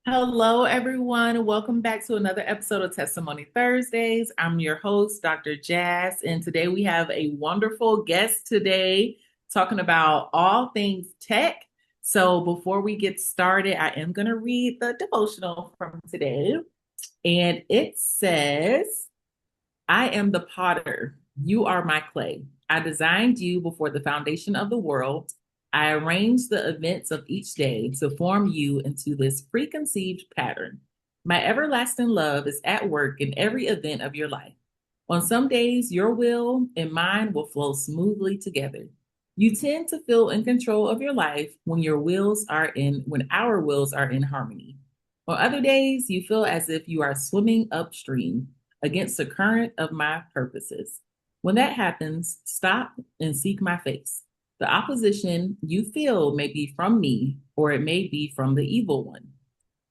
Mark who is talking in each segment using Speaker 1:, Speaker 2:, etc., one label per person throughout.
Speaker 1: Hello, everyone. Welcome back to another episode of Testimony Thursdays. I'm your host, Dr. Jazz, and today we have a wonderful guest today talking about all things tech. So before we get started, I am going to read the devotional from today, and it says, I am the potter. You are my clay. I designed you before the foundation of the world. I arranged the events of each day to form you into this preconceived pattern. My everlasting love is at work in every event of your life. On some days, your will and mine will flow smoothly together. You tend to feel in control of your life when our wills are in harmony. On other days, you feel as if you are swimming upstream against the current of my purposes. When that happens, stop and seek my face. The opposition you feel may be from me, or it may be from the evil one.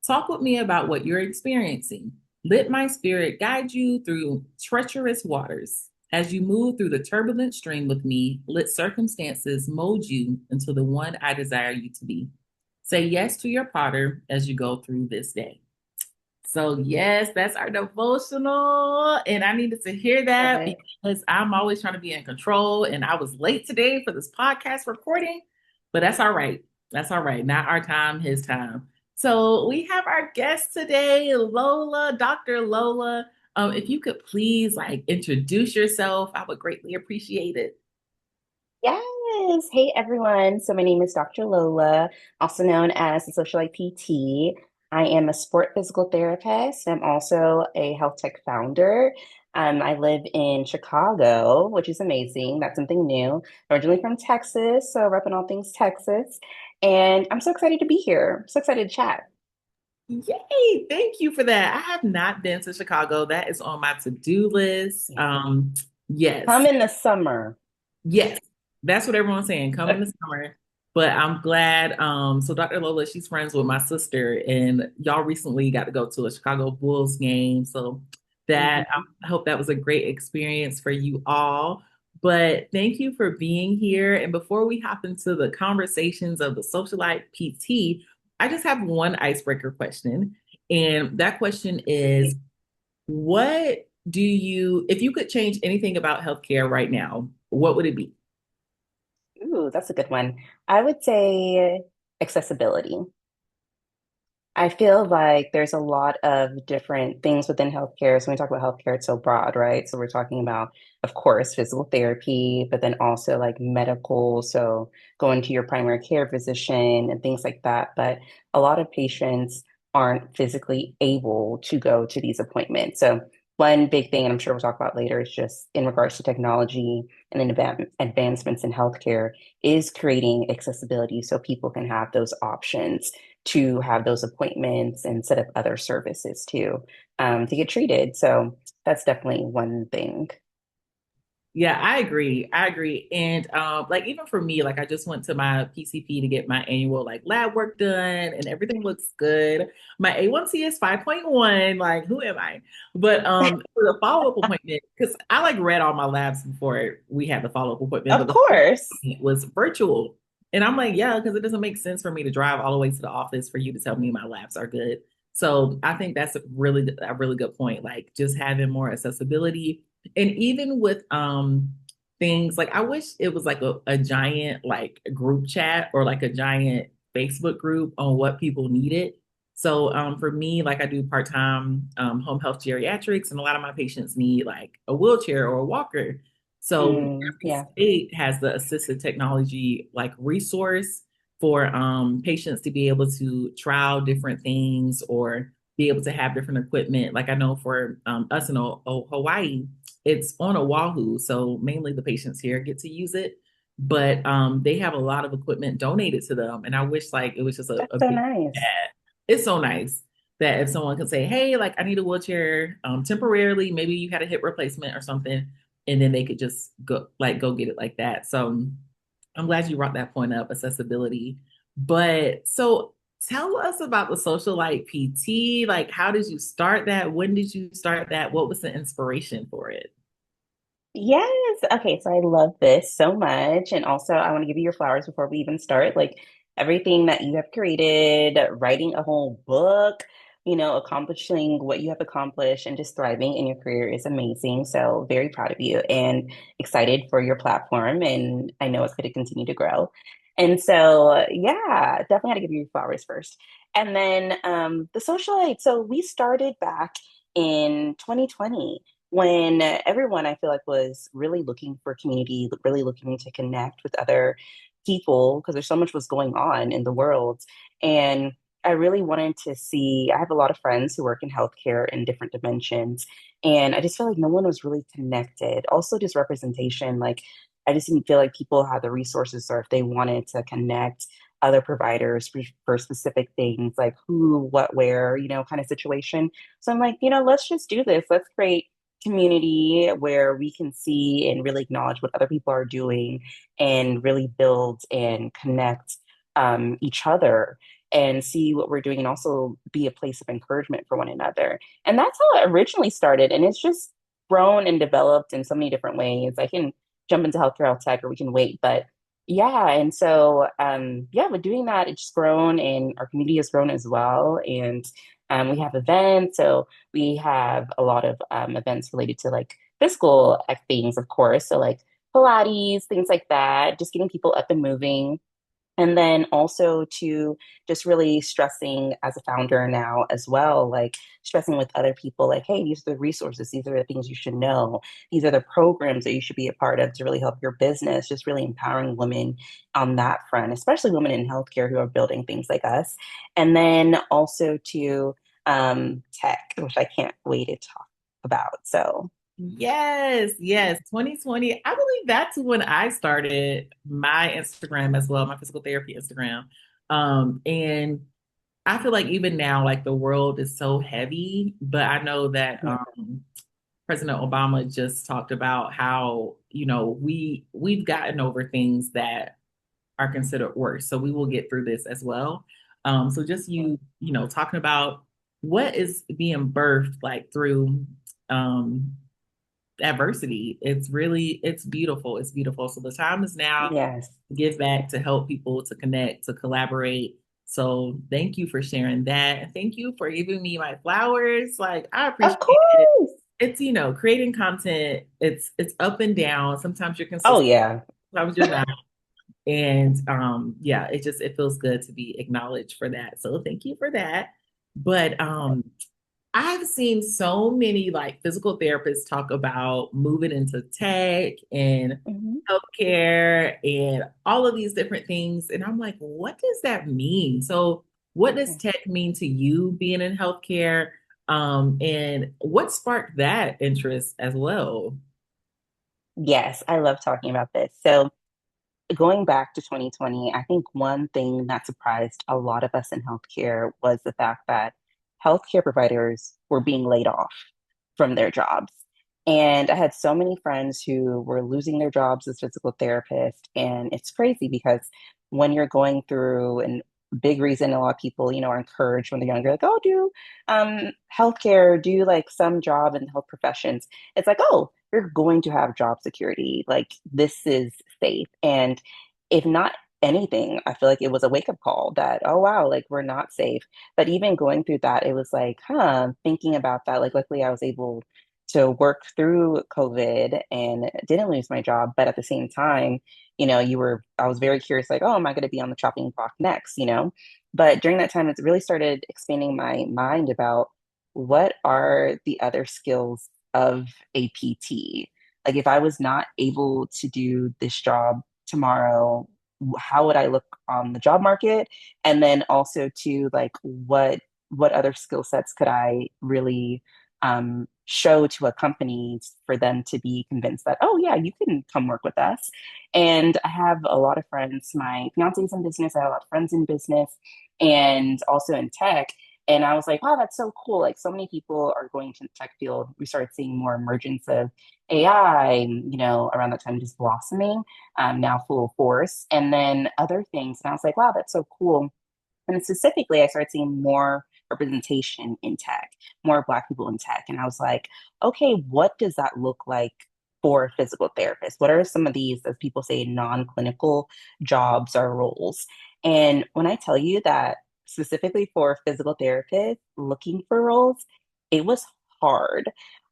Speaker 1: Talk with me about what you're experiencing. Let my spirit guide you through treacherous waters. As you move through the turbulent stream with me, let circumstances mold you into the one I desire you to be. Say yes to your potter as you go through this day. So, yes, that's our devotional. And I needed to hear
Speaker 2: Love
Speaker 1: that
Speaker 2: it.
Speaker 1: because I'm always trying to be in control. And I was late today for this podcast recording, but that's all right. That's all right. Not our time, his time. So, we have our guest today, Lola, Dr. Lola. If you could please introduce yourself, I would greatly appreciate it.
Speaker 2: Yes. Hey, everyone. So, my name is Dr. Lola, also known as the Socialite PT. I am a sport physical therapist. I'm also a health tech founder. I live in Chicago, which is amazing. That's something new. Originally from Texas, so repping all things Texas. And I'm so excited to be here. So excited to chat.
Speaker 1: Yay! Thank you for that. I have not been to Chicago. That is on my to-do list.
Speaker 2: Come
Speaker 1: Yes,
Speaker 2: in the summer.
Speaker 1: yes, that's what everyone's saying. Come in the summer. But I'm glad. So Dr. Lola, she's friends with my sister, and y'all recently got to go to a Chicago Bulls game. So that
Speaker 2: Mhm.
Speaker 1: I hope that was a great experience for you all. But thank you for being here. And before we hop into the conversations of the Socialite PT, I just have one icebreaker question. And that question is, what if you could change anything about healthcare right now, what would it be?
Speaker 2: Ooh, that's a good one. I would say accessibility. I feel like there's a lot of different things within healthcare. So when we talk about healthcare, it's so broad, right? So we're talking about, of course, physical therapy, but then also like medical. So going to your primary care physician and things like that. But a lot of patients aren't physically able to go to these appointments. So one big thing, and I'm sure we'll talk about later, is just in regards to technology and then advancements in healthcare, is creating accessibility so people can have those options to have those appointments and set up other services too, to get treated. So that's definitely one thing.
Speaker 1: Yeah, I agree. I agree. And like even for me, like I just went to my PCP to get my annual like lab work done and everything looks good. My A1C is 5.1. Like, who am I? But for the follow-up appointment, because I like read all my labs before we had the follow-up appointment,
Speaker 2: Of
Speaker 1: but the follow-up
Speaker 2: course.
Speaker 1: appointment was virtual. And I'm like, yeah, because it doesn't make sense for me to drive all the way to the office for you to tell me my labs are good. So I think that's a really good point. Like just having more accessibility and even with things like I wish it was like a giant like group chat or like a giant Facebook group on what people needed. So for me, like I do part-time home health geriatrics, and a lot of my patients need like a wheelchair or a walker. So every
Speaker 2: Yeah.
Speaker 1: state has the assistive technology like resource for patients to be able to trial different things or be able to have different equipment. Like I know for us in Hawaii, it's on Oahu, so mainly the patients here get to use it. But they have a lot of equipment donated to them, and I wish like it was just a
Speaker 2: That's so
Speaker 1: big
Speaker 2: nice.
Speaker 1: ad. It's so nice that if someone could say, "Hey, like I need a wheelchair temporarily, maybe you had a hip replacement or something," and then they could just go get it like that. So I'm glad you brought that point up, accessibility. But so tell us about the Socialite PT. Like, how did you start that? When did you start that? What was the inspiration for it?
Speaker 2: Yes. Okay. So I love this so much. And also, I want to give you your flowers before we even start. Like, everything that you have created, writing a whole book, accomplishing what you have accomplished and just thriving in your career is amazing. So very proud of you and excited for your platform. And I know it's going to continue to grow. And so, yeah, definitely had to give you flowers first. And then the Socialite. So we started back in 2020 when everyone I feel like was really looking for community, really looking to connect with other people because there's so much was going on in the world. And I really wanted to see, I have a lot of friends who work in healthcare in different dimensions, and I just feel like no one was really connected. Also, just representation, like I just didn't feel like people had the resources or if they wanted to connect other providers for specific things like who, what, where, kind of situation. So I'm like, let's just do this. Let's create community where we can see and really acknowledge what other people are doing and really build and connect each other and see what we're doing and also be a place of encouragement for one another. And that's how it originally started. And it's just grown and developed in so many different ways. I can jump into healthcare health tech or we can wait, but yeah. And so, yeah, with doing that, it's grown and our community has grown as well. And we have events. So we have a lot of events related to like physical things, of course. So like Pilates, things like that, just getting people up and moving. And then also to just really stressing as a founder now as well, like stressing with other people, like, hey, these are the resources, these are the things you should know, these are the programs that you should be a part of to really help your business, just really empowering women on that front, especially women in healthcare who are building things like us. And then also to tech, which I can't wait to talk about. So,
Speaker 1: Yes, yes. 2020. I believe that's when I started my Instagram as well, my physical therapy Instagram. And I feel like even now, like the world is so heavy, but I know that
Speaker 2: yeah.
Speaker 1: President Obama just talked about how, we've gotten over things that are considered worse. So we will get through this as well. So just talking about what is being birthed like through adversity. It's beautiful. It's beautiful. So the time is now
Speaker 2: Yes.
Speaker 1: to give back, to help people, to connect, to collaborate. So thank you for sharing that. And thank you for giving me my flowers. Like I
Speaker 2: Of
Speaker 1: appreciate it.
Speaker 2: course.
Speaker 1: It's, creating content, it's up and down. Sometimes you're
Speaker 2: Oh,
Speaker 1: consistent,
Speaker 2: yeah.
Speaker 1: sometimes you're not. And yeah, it feels good to be acknowledged for that. So thank you for that. But I've seen so many like physical therapists talk about moving into tech and
Speaker 2: Mhm.
Speaker 1: healthcare and all of these different things. And I'm like, what does that mean? So, what does tech mean to you being in healthcare? And what sparked that interest as well?
Speaker 2: Yes, I love talking about this. So, going back to 2020, I think one thing that surprised a lot of us in healthcare was the fact that healthcare providers were being laid off from their jobs. And I had so many friends who were losing their jobs as physical therapists. And it's crazy because when you're going through, and big reason a lot of people, are encouraged when they're younger, like, oh, do healthcare, do like some job in health professions. It's like, oh, you're going to have job security. Like this is safe. And if not anything, I feel like it was a wake up call that, oh, wow, like we're not safe. But even going through that, it was like, thinking about that, like, luckily I was able to work through COVID and didn't lose my job. But at the same time, I was very curious, like, oh, am I going to be on the chopping block next? But during that time, it really started expanding my mind about what are the other skills of a PT? Like, if I was not able to do this job tomorrow, how would I look on the job market? And then also to like what other skill sets could I really show to a company for them to be convinced that, oh yeah, you can come work with us. And I have a lot of friends. My fiance's in business. I have a lot of friends in business and also in tech. And I was like, wow, that's so cool. Like so many people are going to the tech field. We started seeing more emergence of AI, around that time just blossoming, now full force. And then other things. And I was like, wow, that's so cool. And specifically, I started seeing more representation in tech, more Black people in tech. And I was like, okay, what does that look like for a physical therapist? What are some of these, as people say, non clinical jobs or roles? And when I tell you that specifically for physical therapists looking for roles, it was hard.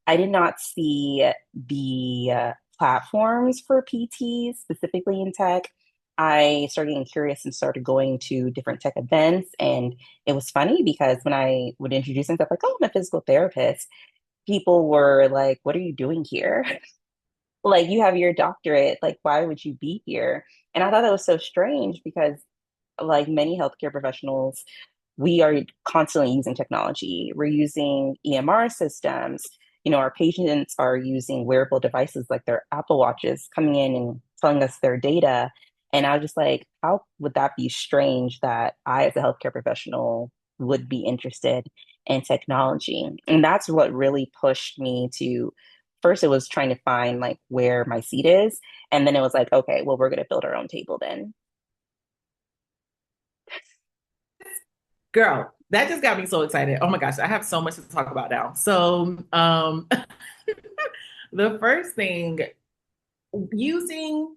Speaker 2: I did not see the platforms for PTs, specifically in tech. I started getting curious and started going to different tech events. And it was funny because when I would introduce myself, like, oh, I'm a physical therapist, people were like, what are you doing here? Like, you have your doctorate. Like, why would you be here? And I thought that was so strange because, like many healthcare professionals, we are constantly using technology. We're using EMR systems. Our patients are using wearable devices like their Apple Watches coming in and telling us their data. And I was just like, how would that be strange that I, as a healthcare professional, would be interested in technology? And that's what really pushed me to first, it was trying to find like where my seat is. And then it was like, okay, well, we're going to build our own table then.
Speaker 1: Girl, that just got me so excited. Oh my gosh, I have so much to talk about now. So, the first thing, using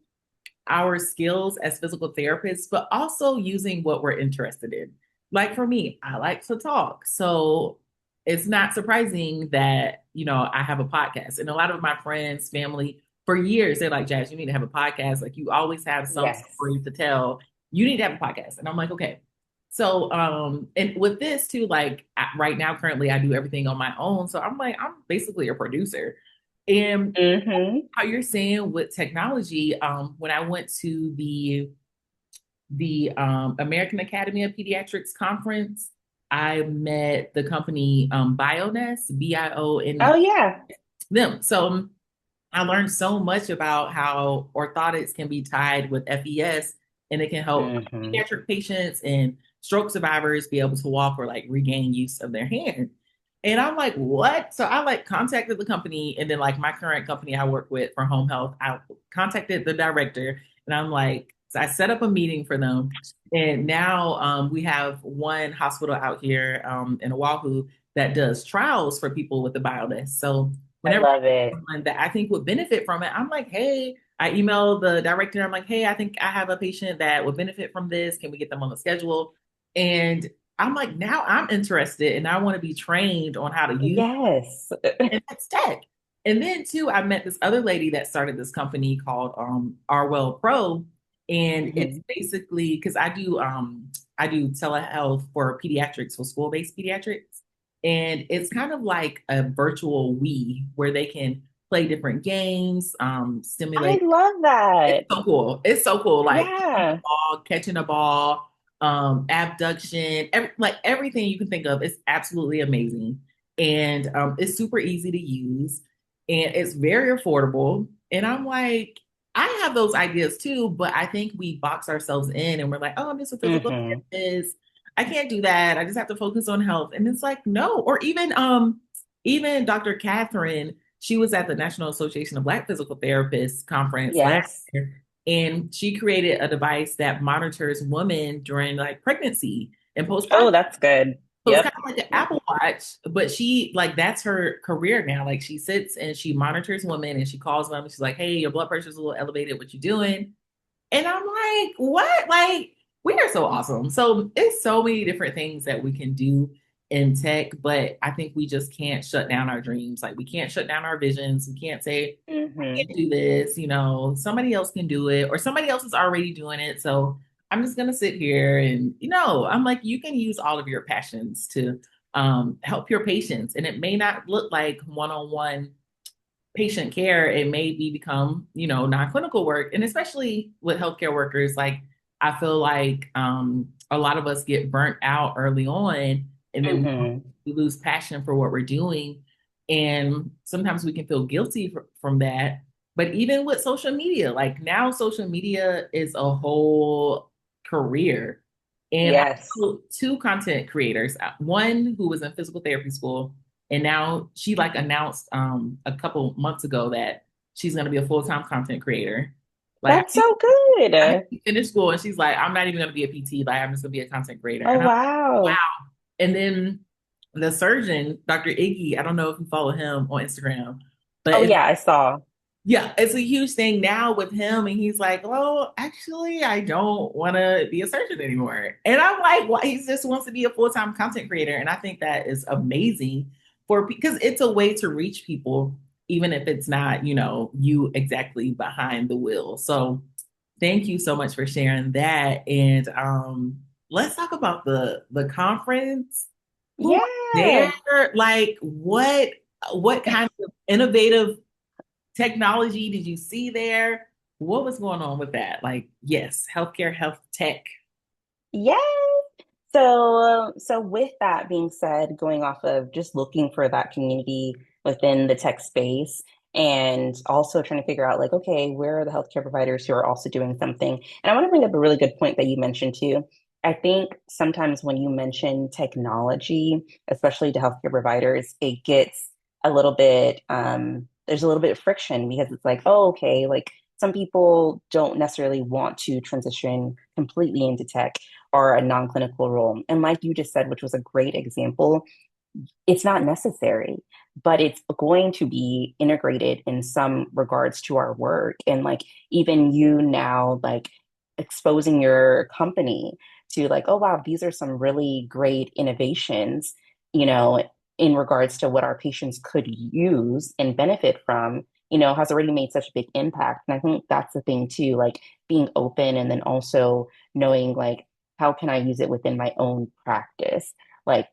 Speaker 1: our skills as physical therapists, but also using what we're interested in. Like for me, I like to talk. So it's not surprising that, I have a podcast. And a lot of my friends, family, for years, they're like, Jazz, you need to have a podcast. Like you always have some
Speaker 2: Yes.
Speaker 1: story to tell. You need to have a podcast. And I'm like, okay. So, and with this too, like right now, currently, I do everything on my own. So I'm like, I'm basically a producer. And
Speaker 2: Mm-hmm.
Speaker 1: how you're saying with technology, when I went to the American Academy of Pediatrics conference, I met the company Bioness,
Speaker 2: Oh,
Speaker 1: Bione
Speaker 2: yeah.
Speaker 1: them. So I learned so much about how orthotics can be tied with FES and it can help
Speaker 2: Mm-hmm.
Speaker 1: pediatric patients and stroke survivors be able to walk or like regain use of their hand. And I'm like, what? So I like contacted the company and then like my current company I work with for home health, I contacted the director and I'm like, so I set up a meeting for them. And now we have one hospital out here in Oahu that does trials for people with the biodesk. So
Speaker 2: I
Speaker 1: whenever
Speaker 2: love it.
Speaker 1: someone that I think would benefit from it, I'm like, hey, I email the director. I'm like, hey, I think I have a patient that would benefit from this. Can we get them on the schedule? And I'm like, now I'm interested and I want to be trained on how to use
Speaker 2: Yes.
Speaker 1: and that's tech. And then too, I met this other lady that started this company called Arwell Pro. And it's
Speaker 2: Mhm.
Speaker 1: basically because I do telehealth for pediatrics, for school-based pediatrics. And it's kind of like a virtual Wii where they can play different games,
Speaker 2: I
Speaker 1: stimulate.
Speaker 2: love
Speaker 1: It's
Speaker 2: that.
Speaker 1: so cool. It's so cool. Like
Speaker 2: Yeah.
Speaker 1: catching a ball, abduction, like everything you can think of. It's absolutely amazing. And it's super easy to use and it's very affordable. And I'm like, I have those ideas too, but I think we box ourselves in and we're like, oh, I'm just a physical
Speaker 2: Hmm.
Speaker 1: therapist. I can't do that. I just have to focus on health. And it's like, no, or even Dr. Catherine, she was at the National Association of Black Physical Therapists conference last
Speaker 2: Yes.
Speaker 1: year, and she created a device that monitors women during like pregnancy and postpartum.
Speaker 2: Oh, that's good.
Speaker 1: So it's
Speaker 2: Yep.
Speaker 1: kind of like an
Speaker 2: Yep.
Speaker 1: Apple Watch, but she like that's her career now. Like she sits and she monitors women and she calls them and she's like, "Hey, your blood pressure's a little elevated. What you doing?" And I'm like, what? Like, we are so awesome. So it's so many different things that we can do in tech, but I think we just can't shut down our dreams. Like, we can't shut down our visions. We can't say, I
Speaker 2: Hmm.
Speaker 1: can't do this, somebody else can do it, or somebody else is already doing it. So I'm just gonna sit here and, I'm like, you can use all of your passions to help your patients. And it may not look like one-on-one patient care, it may be become, non-clinical work. And especially with healthcare workers, like I feel like a lot of us get burnt out early on and then
Speaker 2: Hmm.
Speaker 1: we lose passion for what we're doing. And sometimes we can feel guilty from that. But even with social media, like now social media is a whole career. And I
Speaker 2: Yes.
Speaker 1: know two content creators, one who was in physical therapy school and now she like announced a couple months ago that she's gonna be a full-time content creator. Like
Speaker 2: That's so
Speaker 1: I think
Speaker 2: good.
Speaker 1: she finished school and she's like, I'm not even gonna be a PT, like I'm just gonna be a content creator.
Speaker 2: Oh,
Speaker 1: And I'm like,
Speaker 2: wow.
Speaker 1: wow. And then the surgeon, Dr. Iggy, I don't know if you follow him on Instagram, but
Speaker 2: Oh,
Speaker 1: it's
Speaker 2: yeah, I saw.
Speaker 1: Yeah, it's a huge thing now with him. And he's like, well, actually, I don't want to be a surgeon anymore. And I'm like, why? He just wants to be a full-time content creator. And I think that is amazing for because it's a way to reach people, even if it's not, you exactly behind the wheel. So thank you so much for sharing that. And let's talk about the conference. Who was
Speaker 2: Yeah.
Speaker 1: there? Like what kind of innovative technology did you see there? What was going on with that? Like, yes, healthcare, health tech.
Speaker 2: Yeah. So with that being said, going off of just looking for that community within the tech space and also trying to figure out like, okay, where are the healthcare providers who are also doing something? And I want to bring up a really good point that you mentioned too. I think sometimes when you mention technology, especially to healthcare providers, it gets a little bit, there's a little bit of friction because it's like, oh, okay, like some people don't necessarily want to transition completely into tech or a non-clinical role. And like you just said, which was a great example, it's not necessary, but it's going to be integrated in some regards to our work. And like even you now, like exposing your company to like, oh wow, these are some really great innovations, you know, in regards to what our patients could use and benefit from, has already made such a big impact. And I think that's the thing too, like being open and then also knowing like how can I use it within my own practice? Like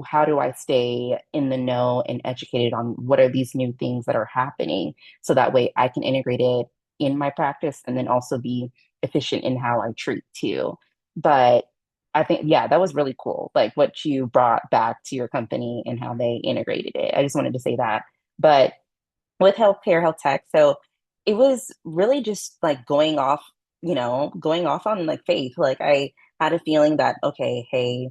Speaker 2: how do I stay in the know and educated on what are these new things that are happening so that way I can integrate it in my practice and then also be efficient in how I treat too. But I think, yeah, that was really cool. Like what you brought back to your company and how they integrated it. I just wanted to say that. But with healthcare, health tech. So it was really just like going off on like faith. Like I had a feeling that, okay, hey,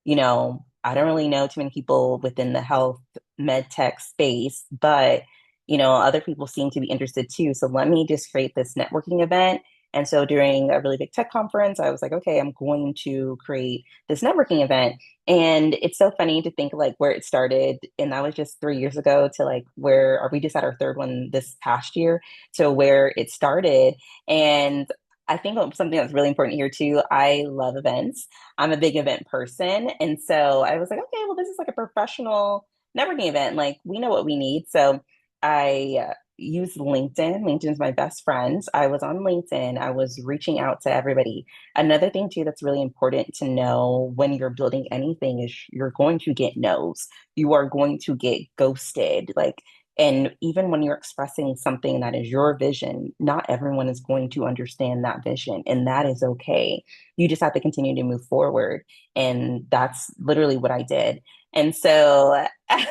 Speaker 2: I don't really know too many people within the health med tech space, but other people seem to be interested too. So let me just create this networking event. And so during a really big tech conference, I was like, okay, I'm going to create this networking event. And it's so funny to think like where it started, and that was just 3 years ago to like where are we just at our third one this past year to where it started. And I think something that's really important here too. I love events. I'm a big event person. And so I was like, okay, well, this is like a professional networking event. Like, we know what we need. So I used LinkedIn. LinkedIn is my best friend. I was on LinkedIn. I was reaching out to everybody. Another thing, too, that's really important to know when you're building anything is you're going to get no's. You are going to get ghosted. Like, and even when you're expressing something that is your vision, not everyone is going to understand that vision, and that is okay. You just have to continue to move forward. And that's literally what I did. And so I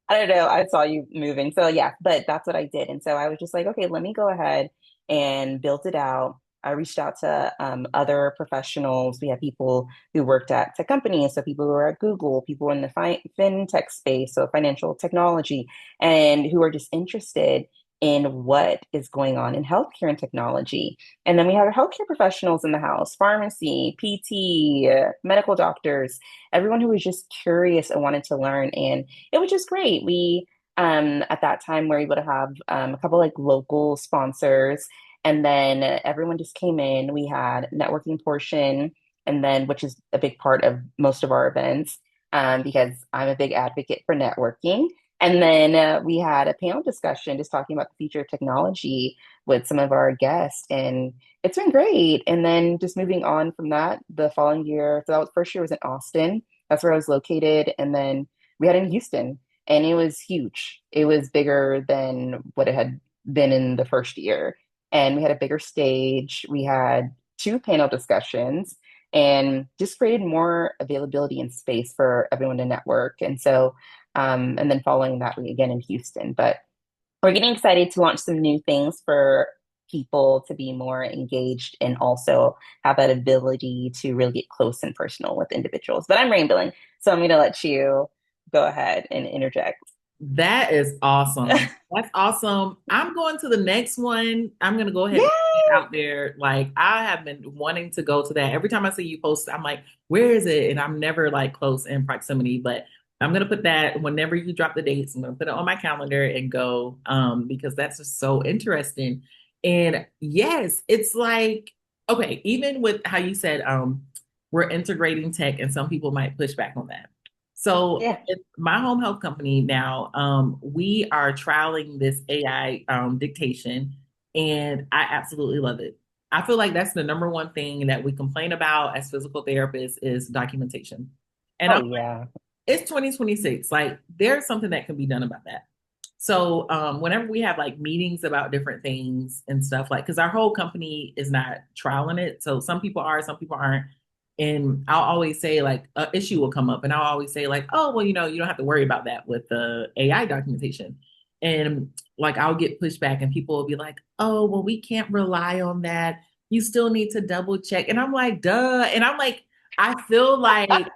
Speaker 2: don't know. I saw you moving. So yeah, but that's what I did. And so I was just like, okay, let me go ahead and build it out. I reached out to other professionals. We had people who worked at tech companies, so people who are at Google, people in the fintech space, so financial technology, and who are just interested in what is going on in healthcare and technology. And then we have healthcare professionals in the house, pharmacy, PT, medical doctors, everyone who was just curious and wanted to learn. And it was just great. We at that time were able to have a couple like local sponsors, and then everyone just came in. We had networking portion, and then which is a big part of most of our events because I'm a big advocate for networking. And then we had a panel discussion just talking about the future of technology with some of our guests, and it's been great. And then just moving on from that, the following year, so that was first year was in Austin. That's where I was located, and then we had in Houston, and it was huge. It was bigger than what it had been in the first year. And we had a bigger stage. We had two panel discussions and just created more availability and space for everyone to network. And so, and then following that, we again in Houston. But we're getting excited to launch some new things for people to be more engaged and also have that ability to really get close and personal with individuals. But I'm rambling, so I'm going to let you go ahead and interject.
Speaker 1: That is awesome. That's awesome. I'm going to the next one. I'm going to go ahead and
Speaker 2: Yeah.
Speaker 1: put it out there. Like, I have been wanting to go to that. Every time I see you post, I'm like, where is it? And I'm never like close in proximity, but I'm gonna put that whenever you drop the dates. I'm gonna put it on my calendar and go because that's just so interesting. And yes, it's like okay, even with how you said we're integrating tech, and some people might push back on that. So
Speaker 2: Yeah.
Speaker 1: in my home health company now, we are trialing this AI dictation, and I absolutely love it. I feel like that's the number one thing that we complain about as physical therapists is documentation. And
Speaker 2: Oh,
Speaker 1: I'm
Speaker 2: yeah.
Speaker 1: it's 2026. Like there's something that can be done about that. So whenever we have like meetings about different things and stuff, like because our whole company is not trialing it. So some people are, some people aren't. And I'll always say like an issue will come up and I'll always say, like, oh, well, you don't have to worry about that with the AI documentation. And like I'll get pushback and people will be like, oh, well, we can't rely on that. You still need to double check. And I'm like, duh. And I'm like, I feel like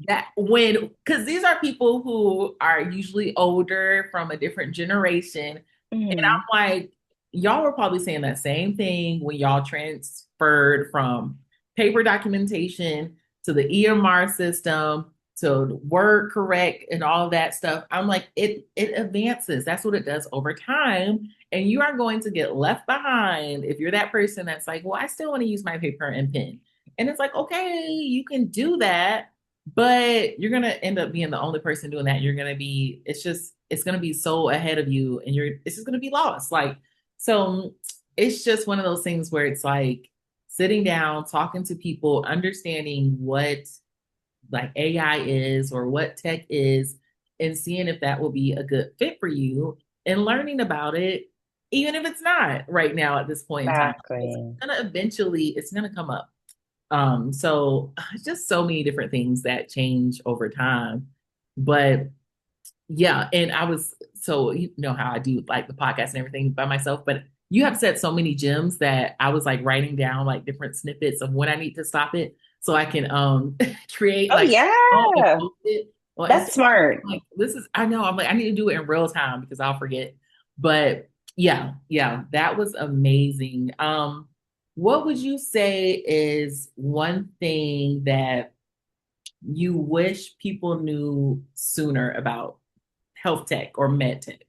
Speaker 1: that when because these are people who are usually older from a different generation, and
Speaker 2: Mhm.
Speaker 1: I'm like, y'all were probably saying that same thing when y'all transferred from paper documentation to the EMR system to word correct and all of that stuff. I'm like, it advances. That's what it does over time. And you are going to get left behind if you're that person that's like, well, I still want to use my paper and pen. And it's like, okay, you can do that, but you're gonna end up being the only person doing that. You're gonna be, it's gonna be so ahead of you, and it's just gonna be lost. Like, so it's just one of those things where it's like sitting down, talking to people, understanding what like AI is or what tech is, and seeing if that will be a good fit for you and learning about it, even if it's not right now at this point in time. It's
Speaker 2: Exactly.
Speaker 1: it's gonna come up. So just so many different things that change over time. But yeah, and I was so you know how I do like the podcast and everything by myself, but you have said so many gems that I was like writing down like different snippets of when I need to stop it so I can create
Speaker 2: Oh,
Speaker 1: like and
Speaker 2: yeah.
Speaker 1: post it on
Speaker 2: That's
Speaker 1: Instagram.
Speaker 2: smart.
Speaker 1: Like this is I know I'm like I need to do it in real time because I'll forget. But yeah, yeah, that was amazing. What would you say is one thing that you wish people knew sooner about health tech or med tech?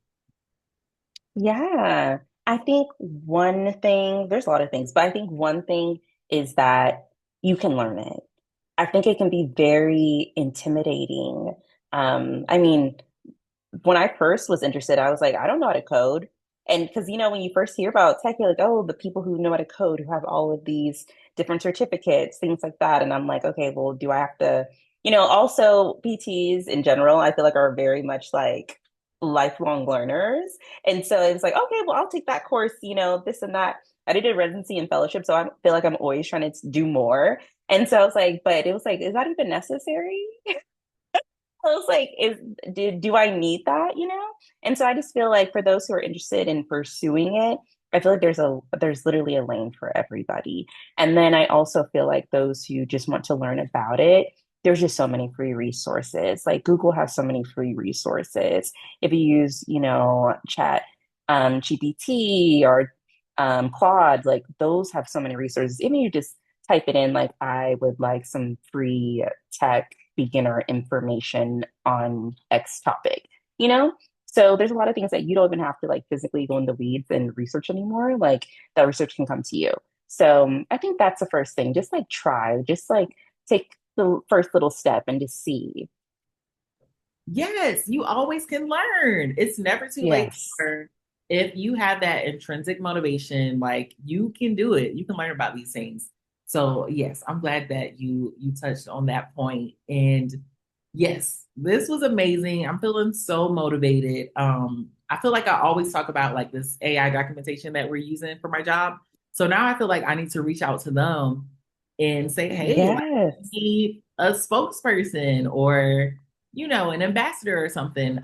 Speaker 2: Yeah. I think one thing, there's a lot of things, but I think one thing is that you can learn it. I think it can be very intimidating. I mean, when I first was interested, I was like, I don't know how to code. And because, when you first hear about tech, you're like, oh, the people who know how to code, who have all of these different certificates, things like that. And I'm like, okay, well, do I have to, also PTs in general, I feel like are very much like lifelong learners. And so it was like, okay, well, I'll take that course, this and that. I did a residency and fellowship, so I feel like I'm always trying to do more. And so I was like, but it was like, is that even necessary? I was like, do I need that? And so I just feel like for those who are interested in pursuing it, I feel like there's literally a lane for everybody. And then I also feel like those who just want to learn about it, there's just so many free resources. Like Google has so many free resources. If you use, chat GPT or Claude, like those have so many resources. Even you just type it in, like I would like some free tech beginner information on X topic, you know? So there's a lot of things that you don't even have to like physically go in the weeds and research anymore. Like that research can come to you. So I think that's the first thing. Just like try, just like take the first little step and just see.
Speaker 1: Yes, you always can learn. It's never too late to
Speaker 2: Yes.
Speaker 1: learn. If you have that intrinsic motivation, like you can do it. You can learn about these things. So yes, I'm glad that you touched on that point. And yes, this was amazing. I'm feeling so motivated. I feel like I always talk about like this AI documentation that we're using for my job. So now I feel like I need to reach out to them and say, hey, like, I
Speaker 2: Yes.
Speaker 1: need a spokesperson or an ambassador or something,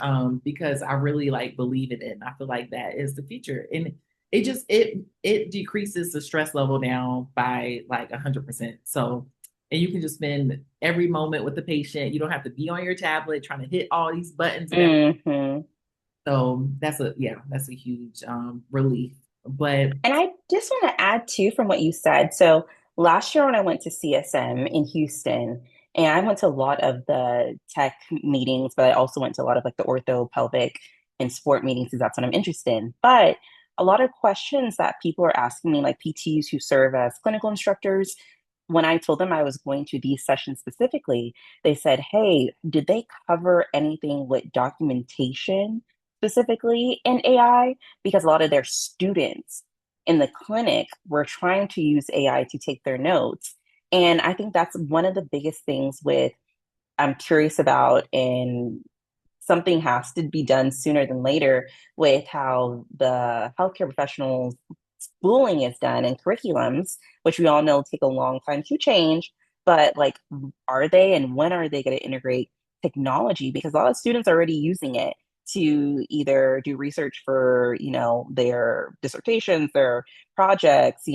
Speaker 1: because I really like believe in it. And I feel like that is the future. And it decreases the stress level down by like 100%. So, and you can just spend every moment with the patient. You don't have to be on your tablet trying to hit all these buttons and everything.
Speaker 2: Hmm.
Speaker 1: So that's a huge relief. But
Speaker 2: And I just want to add too from what you said. So last year when I went to CSM in Houston, And I went to a lot of the tech meetings, but I also went to a lot of like the ortho, pelvic, and sport meetings because that's what I'm interested in. But a lot of questions that people are asking me, like PTs who serve as clinical instructors, when I told them I was going to these sessions specifically, they said, "Hey, did they cover anything with documentation specifically in AI?" Because a lot of their students in the clinic were trying to use AI to take their notes. And I think that's one of the biggest things with I'm curious about, and something has to be done sooner than later with how the healthcare professionals schooling is done and curriculums, which we all know take a long time to change. But like, are they and when are they going to integrate technology? Because a lot of students are already using it to either do research for, their dissertations, their projects,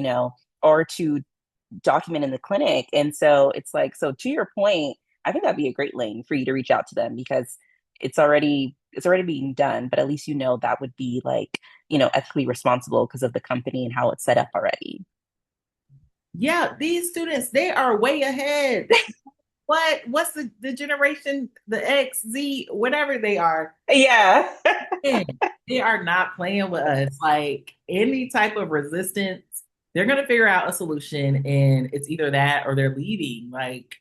Speaker 2: or to document in the clinic. And so it's like, so to your point, I think that'd be a great lane for you to reach out to them because it's already being done, but at least that would be like, ethically responsible because of the company and how it's set up already.
Speaker 1: Yeah, these students, they are way ahead. What's the generation, the X, Z, whatever they are,
Speaker 2: Yeah.
Speaker 1: man, they are not playing with us. Like any type of resistance, they're gonna figure out a solution, and it's either that or they're leaving. Like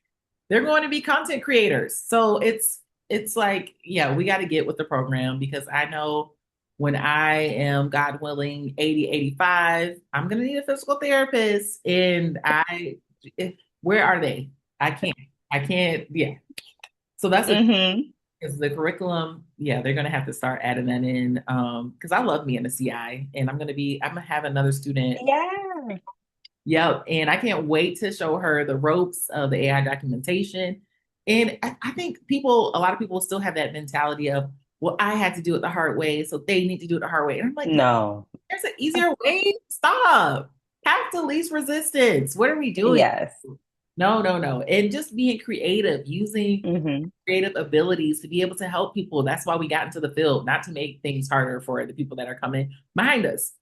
Speaker 1: they're going to be content creators. So it's like, yeah, we got to get with the program because I know when I am, God willing, 80, 85, I'm gonna need a physical therapist. And where are they? I can't. I can't, yeah. So that's a
Speaker 2: Hmm.
Speaker 1: because the curriculum, yeah, they're gonna have to start adding that in. Because I love me in the CI, and I'm gonna have another student.
Speaker 2: Yeah.
Speaker 1: Yep, and I can't wait to show her the ropes of the AI documentation. And I think a lot of people still have that mentality of, well, I had to do it the hard way, so they need to do it the hard way. And I'm like, no,
Speaker 2: No.
Speaker 1: there's an easier way. Stop. Have to least resistance. What are we doing?
Speaker 2: Yes.
Speaker 1: No, no, no. And just being creative, using
Speaker 2: Hmm.
Speaker 1: creative abilities to be able to help people. That's why we got into the field, not to make things harder for the people that are coming behind us.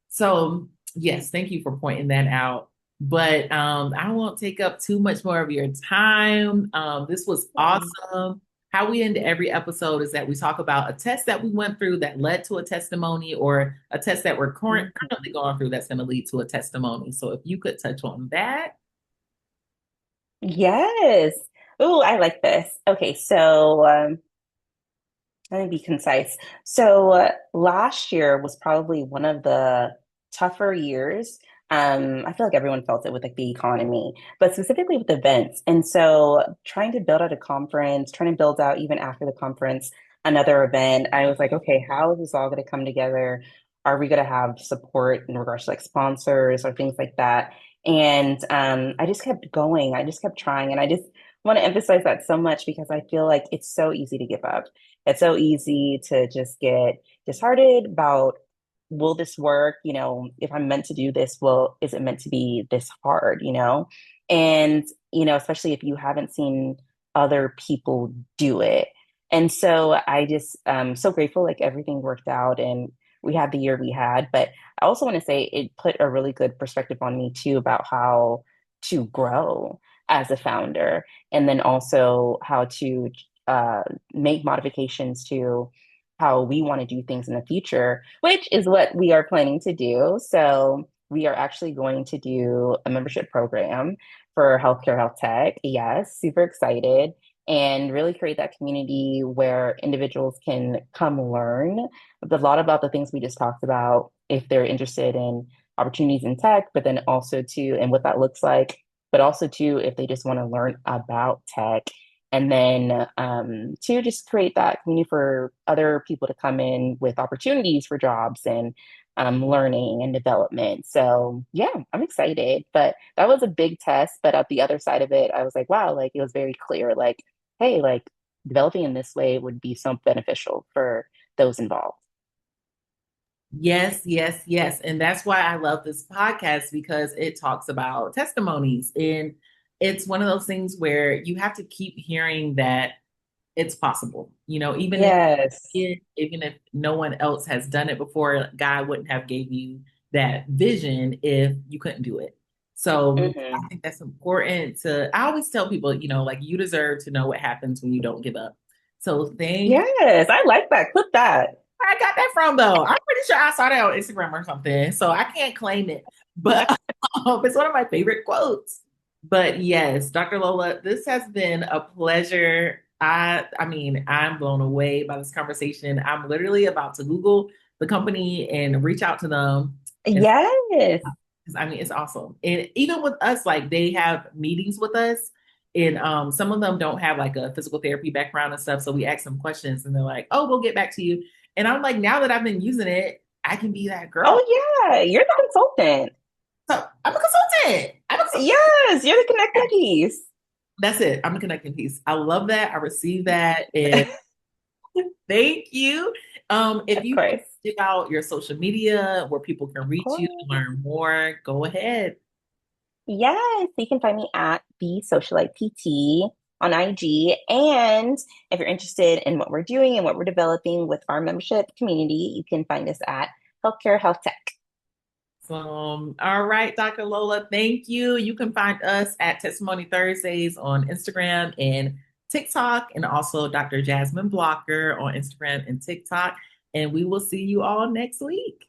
Speaker 1: So, yes, thank you for pointing that out. But I won't take up too much more of your time. This was awesome. How we end every episode is that we talk about a test that we went through that led to a testimony, or a test that we're currently going through that's going to lead to a testimony. So, if you could touch on that.
Speaker 2: Yes. Oh, I like this. Okay, so let me be concise. So last year was probably one of the tougher years. I feel like everyone felt it with like the economy, but specifically with events. And so trying to build out a conference, trying to build out even after the conference, another event, I was like, okay, how is this all going to come together? Are we going to have support in regards to like sponsors or things like that? And I just kept going. I just kept trying. And I just want to emphasize that so much because I feel like it's so easy to give up. It's so easy to just get disheartened about, will this work? If I'm meant to do this, well, is it meant to be this hard? And, especially if you haven't seen other people do it. And so I just so grateful like everything worked out and we had the year we had. But I also want to say it put a really good perspective on me too about how to grow as a founder and then also how to uh, make modifications to how we want to do things in the future, which is what we are planning to do. So we are actually going to do a membership program for healthcare health tech. Yes, super excited. And really create that community where individuals can come learn a lot about the things we just talked about if they're interested in opportunities in tech, but then also too, and what that looks like, but also too, if they just want to learn about tech and then to just create that community for other people to come in with opportunities for jobs and learning and development. So yeah, I'm excited. But that was a big test. But at the other side of it, I was like, wow, like it was very clear, like, hey, like developing in this way would be so beneficial for those involved.
Speaker 1: Yes, yes, yes. And that's why I love this podcast because it talks about testimonies. And it's one of those things where you have to keep hearing that it's possible.
Speaker 2: Yes.
Speaker 1: Even if no one else has done it before, God wouldn't have gave you that vision if you couldn't do it. So I
Speaker 2: Hmm.
Speaker 1: think that's important to, I always tell people, like you deserve to know what happens when you don't give up. So thank you.
Speaker 2: Yes, I like that. Clip that.
Speaker 1: Where I got that from though. I'm pretty sure I saw that on Instagram or something. So I can't claim it. But it's one of my favorite quotes. But yes, Dr. Lola, this has been a pleasure. I mean, I'm blown away by this conversation. I'm literally about to Google the company and reach out to them and
Speaker 2: Yes.
Speaker 1: 'cause, I mean, it's awesome. And even with us, like they have meetings with us, and some of them don't have like a physical therapy background and stuff. So we ask them questions, and they're like, "Oh, we'll get back to you." And I'm like, now that I've been using it, I can be that girl.
Speaker 2: Oh, yeah. You're the consultant.
Speaker 1: So I'm a consultant. I'm a consultant.
Speaker 2: Yes, you're the connecting piece.
Speaker 1: That's it. I'm a connecting piece. I love that. I receive that, and thank you. If
Speaker 2: Of
Speaker 1: you want
Speaker 2: course.
Speaker 1: to check out your social media where people can
Speaker 2: Of
Speaker 1: reach you
Speaker 2: course.
Speaker 1: and learn more, go ahead.
Speaker 2: Yes, you can find me at the Socialite PT on IG. And if you're interested in what we're doing and what we're developing with our membership community, you can find us at Healthcare Health Tech.
Speaker 1: So, all right, Dr. Lola, thank you. You can find us at Testimony Thursdays on Instagram and TikTok, and also Dr. Jasmine Blocker on Instagram and TikTok. And we will see you all next week.